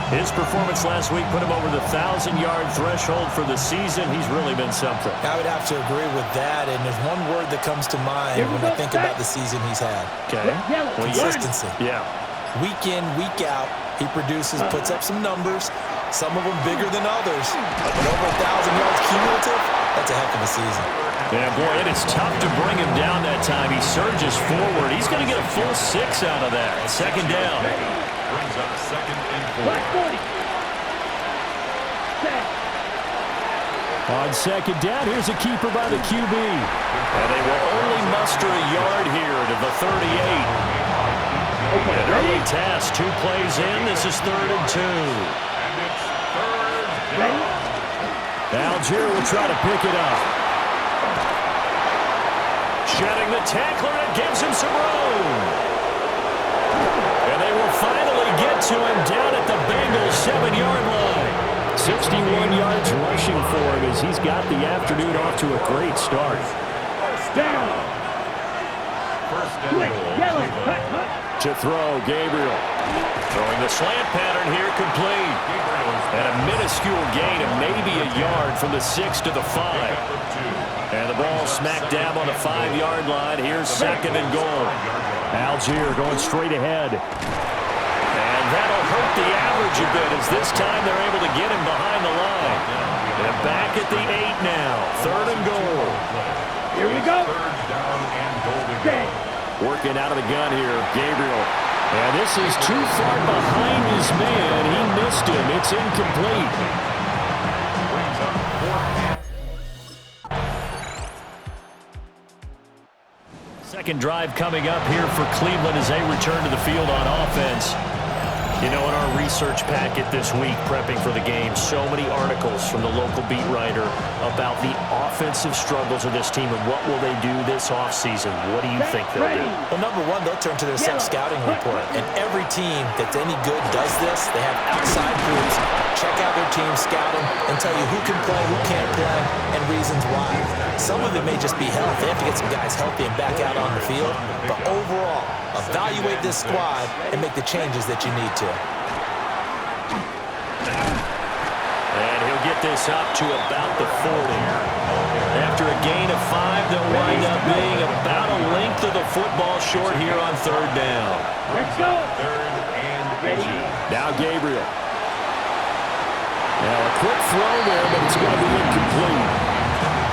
His performance last week put him over the 1,000-yard threshold for the season. He's really been something. I would have to agree with that, and there's one word that comes to mind when I think about the season he's had. Okay. Consistency. Yeah. Week in, week out, he produces, puts up some numbers, some of them bigger than others. But over 1,000 yards cumulative, that's a heck of a season. Yeah, boy, it is tough to bring him down that time. He surges forward. He's going to get a full 6 out of that. Second down. Brings up second and 4. On second down, here's a keeper by the QB. And they will only muster a yard here to the 38. An early task, 2 plays in. This is 3rd and 2. Algier will try to pick it up. Shedding the tackler, and gives him some room. And they will finally get to him down at the Bengals' 7-yard line. 61 yards rushing for him as he's got the afternoon off to a great start. Down. First and goal. To throw, Gabriel. Throwing the slant pattern here, complete. And a minuscule gain of maybe a yard from the 6 to the 5. And the ball smack dab on the 5-yard line. Here's 2nd and goal. Algier going straight ahead. And that'll hurt the average a bit as this time they're able to get him behind the line. And back at the 8 now. 3rd and goal. Here we go. 3rd down and goal to go. Working out of the gun here, Gabriel. And this is too far behind his man. He missed him. It's incomplete. Brings up 4th. Second drive coming up here for Cleveland as they return to the field on offense. You know, in our research packet this week, prepping for the game, so many articles from the local beat writer about the offensive struggles of this team and what will they do this offseason. What do you think they'll do? Well, number one, they'll turn to their self-scouting report. And every team that's any good does this. They have outside groups, check out their team, scout them, and tell you who can play, who can't play, and reasons why. Some of it may just be health. They have to get some guys healthy and back out on the field. But overall, evaluate this squad and make the changes that you need to. And he'll get this up to about the 40. After a gain of 5, they'll wind up being about a length of the football short here on 3rd down. Let's go. 3rd and 8. Now Gabriel. Now a quick throw there, but it's going to be incomplete.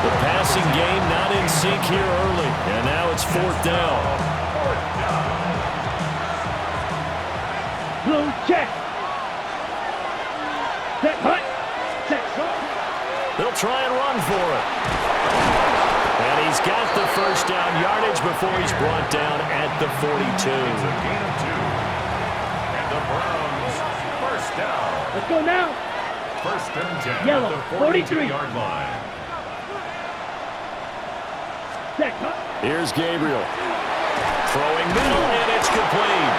The passing game not in sync here early. And now it's 4th down. Blue check. Set hut. Set. They'll try and run for it. And he's got the 1st down yardage before he's brought down at the 42. It's a gain of 2. And the Browns, 1st down. Let's go now. 1st and 10 Yellow, at the 43. 42-yard line. Set hut. Here's Gabriel. Throwing middle, and it's complete.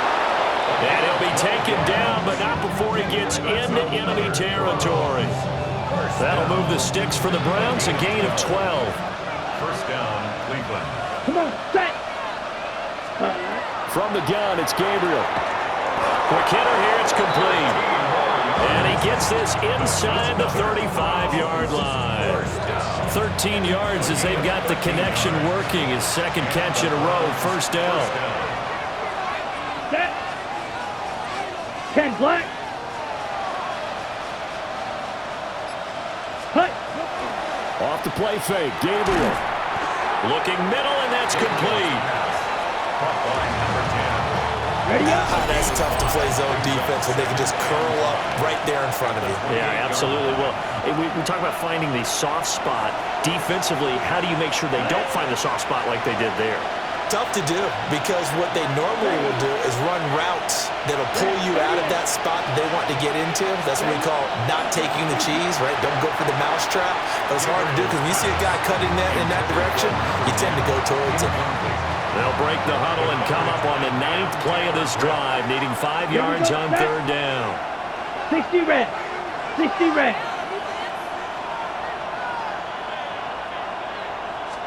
And he'll be taken down, but not before he gets into enemy territory. That'll move the sticks for the Browns, a gain of 12. 1st down, Cleveland. Come on, set. From the gun, it's Gabriel. Quick hitter here, it's complete. And he gets this inside the 35-yard line. 13 yards as they've got the connection working. His 2nd catch in a row, 1st down. Set. 10 black. Hut. Off the play fake, Gabriel. Looking middle, and that's complete. Caught by number 10. Ready up. That's tough to play zone defense when they can just curl up right there in front of you. Yeah, absolutely. Well, we talk about finding the soft spot. Defensively, how do you make sure they don't find the soft spot like they did there? Tough to do, because what they normally will do is run routes that'll pull you out of that spot that they want to get into. That's what we call not taking the cheese, right? Don't go for the mousetrap. But it's hard to do because when you see a guy cutting that in that direction, you tend to go towards it. They'll break the huddle and come up on the 9th play of this drive, needing 5 yards on 3rd down. 60 red. 60 red.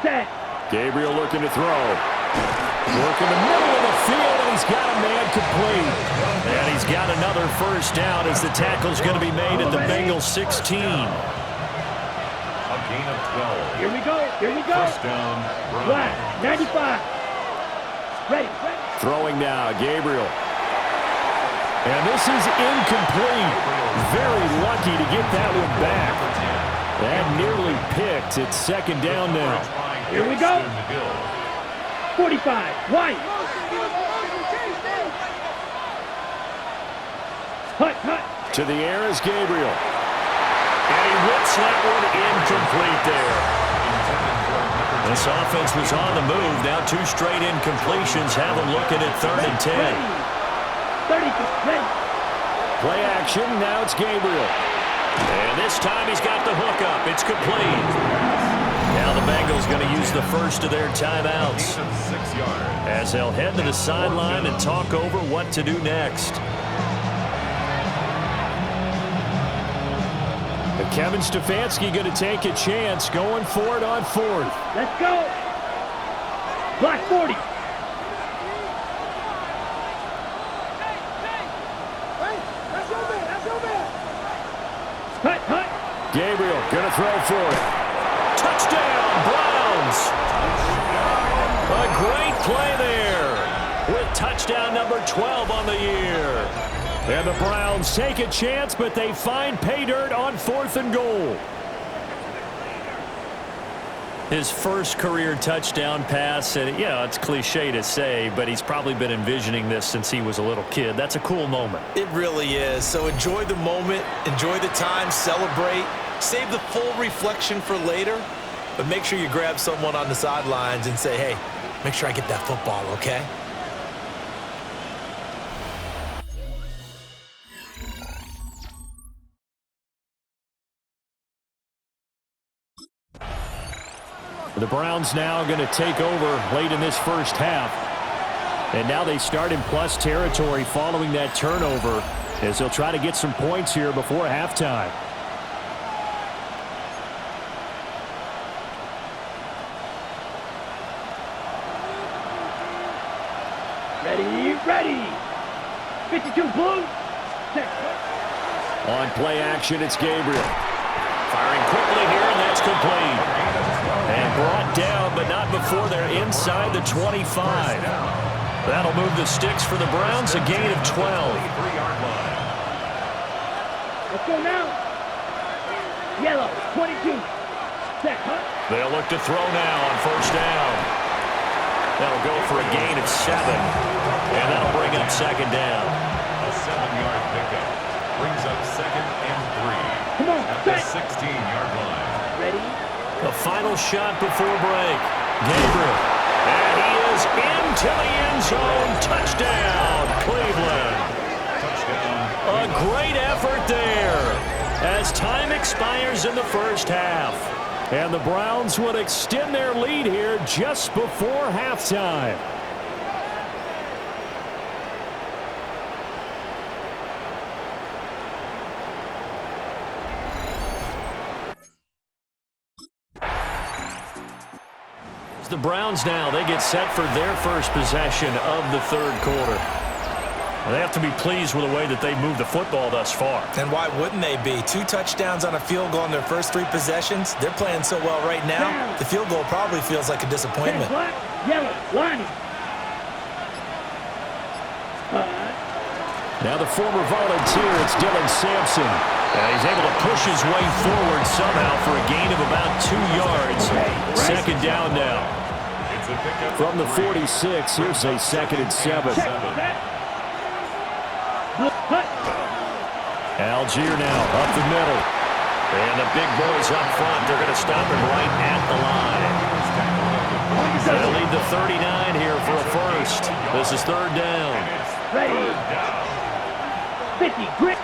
Set. Gabriel looking to throw. Working the middle of the field, and he's got a man complete. And he's got another first down as the tackle's going to be made at the Bengals 16. A gain of 12. Here we go. Here we go. First down. Flat. 95. Ready. Throwing now, Gabriel. And this is incomplete. Very lucky to get that one back. That nearly picked. It's second down now. Here we go. 45. White. Cut. To the air is Gabriel. And he whips that one incomplete there. This offense was on the move. Now 2 straight incompletions. Have them looking at 3rd and 10. 30. Ready. Play action. Now it's Gabriel. And this time he's got the hook up. It's complete. Now the Bengals going to use the first of their timeouts as they'll head to the sideline and talk over what to do next. But Kevin Stefanski going to take a chance going for it on 4th. Let's go. Block 40. Cut. Gabriel going to throw for it. Touchdown, Browns. A great play there with touchdown number 12 on the year. And the Browns take a chance, but they find pay dirt on 4th and goal. His first career touchdown pass, and yeah, it's cliche to say, but he's probably been envisioning this since he was a little kid. That's a cool moment. It really is. So enjoy the moment, enjoy the time, celebrate, save the full reflection for later, but make sure you grab someone on the sidelines and say, hey, make sure I get that football, okay? The Browns now going to take over late in this first half. And now they start in plus territory following that turnover as they'll try to get some points here before halftime. Ready. 52 blue. Check. On play action, it's Gabriel. Firing quickly here, and that's complete. And brought down, but not before they're inside the 25. That'll move the sticks for the Browns, a gain of 12. Let's go now. Yellow, 22. Check. They'll look to throw now on first down. That'll go for a gain of 7. And that'll bring up second down. A 7-yard pickup brings up 2nd and 3. Come on, at the 16-yard line. Ready? The final shot before break. Gabriel. And he is into the end zone. Touchdown, Cleveland. Touchdown. A great effort there as time expires in the first half. And the Browns would extend their lead here just before halftime. The Browns now, they get set for their first possession of the third quarter. They have to be pleased with the way that they moved the football thus far. And why wouldn't they be? 2 touchdowns on a field goal in their first 3 possessions. They're playing so well right now, the field goal probably feels like a disappointment. Black, yellow, line. Now the former volunteer, it's Dylan Sampson. He's able to push his way forward somehow for a gain of about 2 yards. Second down now. From the 46, here's a 2nd and 7. Algier now up the middle. And the big boys up front, they're going to stop him right at the line. They'll lead the 39 here for a first. This is 3rd down. Ready. 50, grip.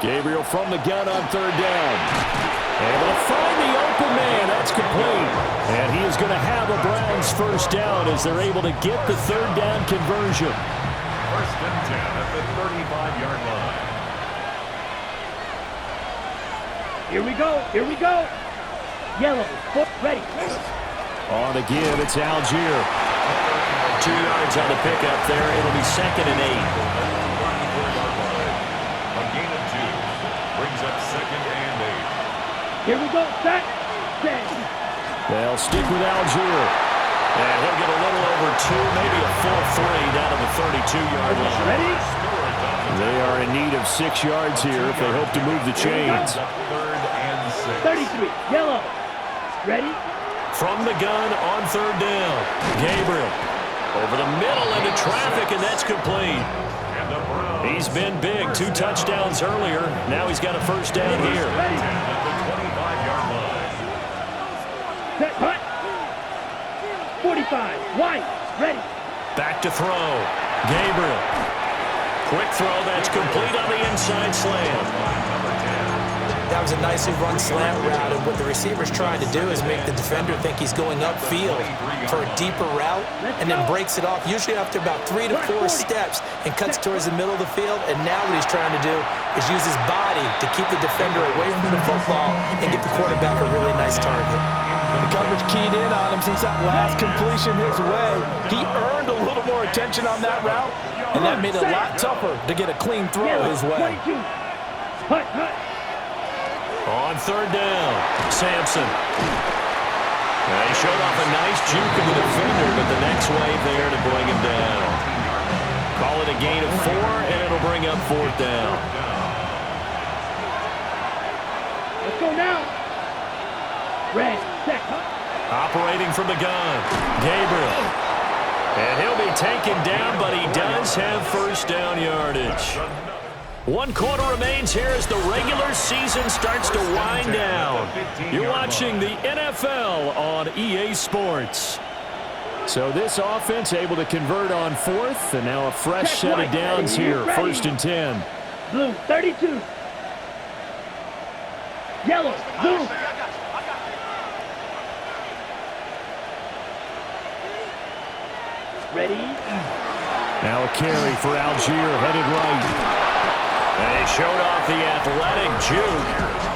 Gabriel from the gun on 3rd down. Able to find the open man. That's complete. And he is going to have a Browns first down as they're able to get the 3rd down conversion. 1st and 10 at the 35-yard line. Here we go. Yellow, foot, ready. On the give, it's Algier. 2 yards on the pickup there. It'll be 2nd and 8. A gain of 2 brings up 2nd and 8. Here we go. Set. Set. They'll stick with Algier. And he'll get a little over 2, maybe a full 3 down to the 32-yard line. Ready? They are in need of 6 yards here if they hope to move the chains. 3rd and 6. 33. Yellow. Ready? From the gun on 3rd down. Gabriel over the middle into traffic, and that's complete. And the Browns He's been big. 2 touchdowns earlier. Now he's got a first down here. Ready? at the 25-yard line. Set. Hut. 45. White. Ready. Back to throw. Gabriel. Quick throw. That's complete on the inside slant. That was a nicely run slant route, and what the receiver's trying to do is make the defender think he's going upfield for a deeper route, and then breaks it off, usually after about 3 to 4 steps, and cuts towards the middle of the field. And now what he's trying to do is use his body to keep the defender away from the football and get the quarterback a really nice target. The coverage keyed in on him since that last completion his way. He earned a little more attention on that route, and that made it a lot tougher to get a clean throw his way. 22. Hut. Hut. On 3rd down, Sampson. Now he showed off a nice juke of the defender, but the next wave there to bring him down. Call it a gain of 4, and it'll bring up 4th down. Let's go now. Red. Set. Hut. Operating from the gun, Gabriel. And he'll be taken down, but he does have first down yardage. 1 quarter remains here as the regular season starts to wind down. You're watching the NFL on EA Sports. So this offense able to convert on 4th, and now a fresh set of downs here, 1st and 10. Blue. 32. Yellow. Blue. Ready? Now a carry for Algier, headed right. And he showed off the athletic juke.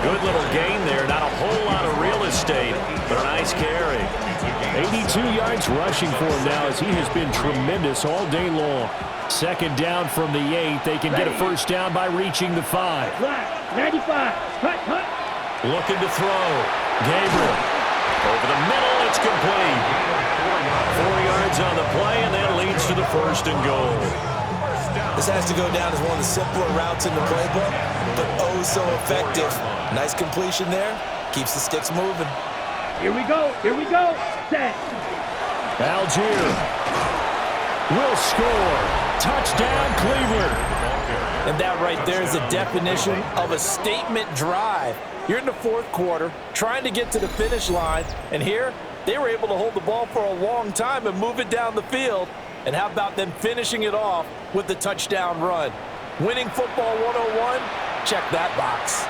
Good little gain there. Not a whole lot of real estate, but a nice carry. 82 yards rushing for him now as he has been tremendous all day long. 2nd down from the 8. They can get a first down by reaching the 5. Black. 95. Hut. Hut. Looking to throw. Gabriel. Over the middle, it's complete. 4 yards on the play, and that leads to the 1st and goal. This has to go down as one of the simpler routes in the playbook, but oh so effective. Nice completion there. Keeps the sticks moving. Here we go. Here we go. Set. Algier will score. Touchdown, Cleveland. And that right there is the definition of a statement drive. You're in the 4th quarter, trying to get to the finish line, and here they were able to hold the ball for a long time and move it down the field. And how about them finishing it off with the touchdown run? Winning football 101, check that box.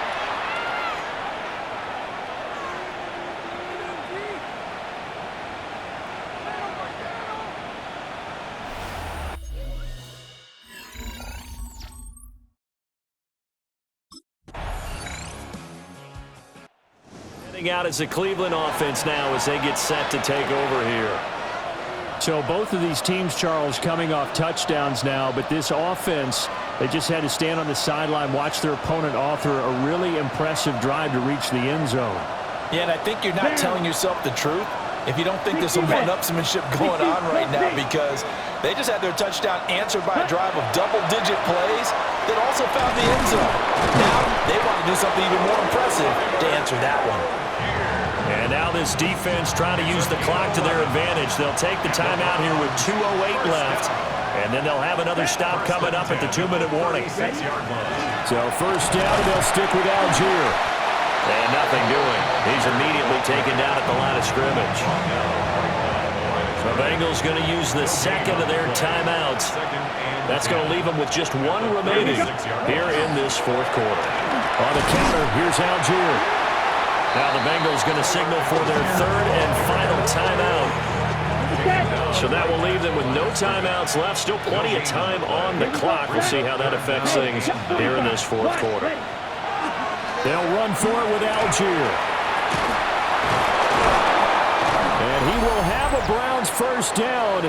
Heading out as the Cleveland offense now as they get set to take over here. So both of these teams, Charles, coming off touchdowns now, but this offense, they just had to stand on the sideline, watch their opponent author a really impressive drive to reach the end zone. Yeah, and I think you're not telling yourself the truth if you don't think there's some one-upsmanship going on right now, because they just had their touchdown answered by a drive of double-digit plays that also found the end zone. Now they want to do something even more impressive to answer that one. And now this defense trying to use the clock to their advantage. They'll take the timeout here with 2:08 left, and then they'll have another stop coming up at the 2-minute warning. So first down, they'll stick with Algier. And nothing doing. He's immediately taken down at the line of scrimmage. The Bengals going to use the 2nd of their timeouts. That's going to leave them with just 1 remaining here in this 4th quarter. On the counter, here's Algier. Now the Bengals going to signal for their 3rd and final timeout. So that will leave them with no timeouts left. Still plenty of time on the clock. We'll see how that affects things here in this 4th quarter. They'll run for it with Algier. And he will have a Browns first down.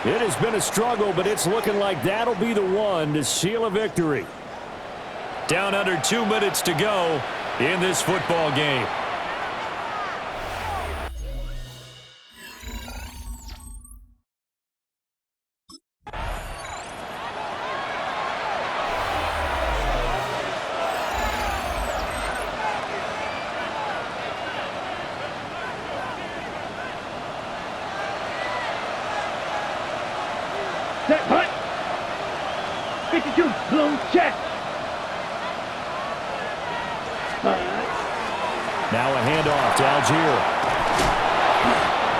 It has been a struggle, but it's looking like that'll be the one to seal a victory. Down under 2 minutes to go in this football game. Set, hunt. 52, bloom, check. Now a handoff to Algier.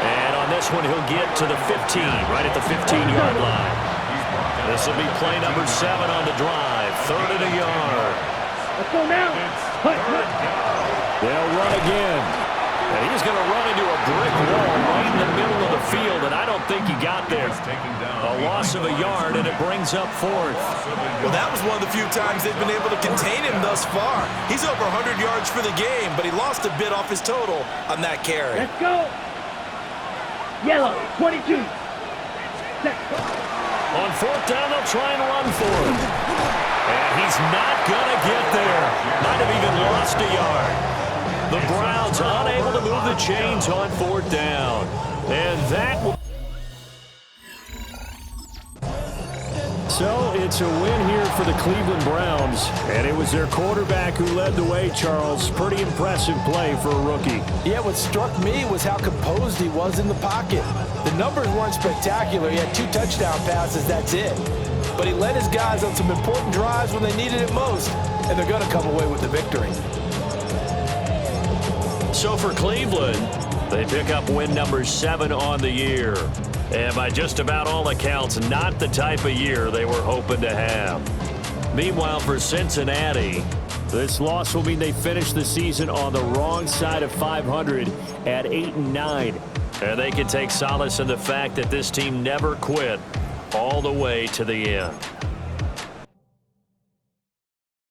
And on this one, he'll get to the 15, right at the 15-yard line. This will be play number 7 on the drive. 3rd and a yard. Let's go now. Hunt, hunt. They'll run again. And he's going to run into a brick wall right in the middle of the field, and I don't think he got there. A loss of a yard, and it brings up 4th. Well, that was one of the few times they've been able to contain him thus far. He's over 100 yards for the game, but he lost a bit off his total on that carry. Let's go. Yellow, 22. Set. On 4th down, they'll try and run for him. And he's not going to get there. Might have even lost a yard. The Browns unable to move the chains on 4th down. And that will... So it's a win here for the Cleveland Browns. And it was their quarterback who led the way, Charles. Pretty impressive play for a rookie. Yeah, what struck me was how composed he was in the pocket. The numbers weren't spectacular. He had 2 touchdown passes, that's it. But he led his guys on some important drives when they needed it most. And they're going to come away with the victory. So for Cleveland, they pick up win number 7 on the year. And by just about all accounts, not the type of year they were hoping to have. Meanwhile, for Cincinnati, this loss will mean they finish the season on the wrong side of 500 at 8-9. And they can take solace in the fact that this team never quit all the way to the end.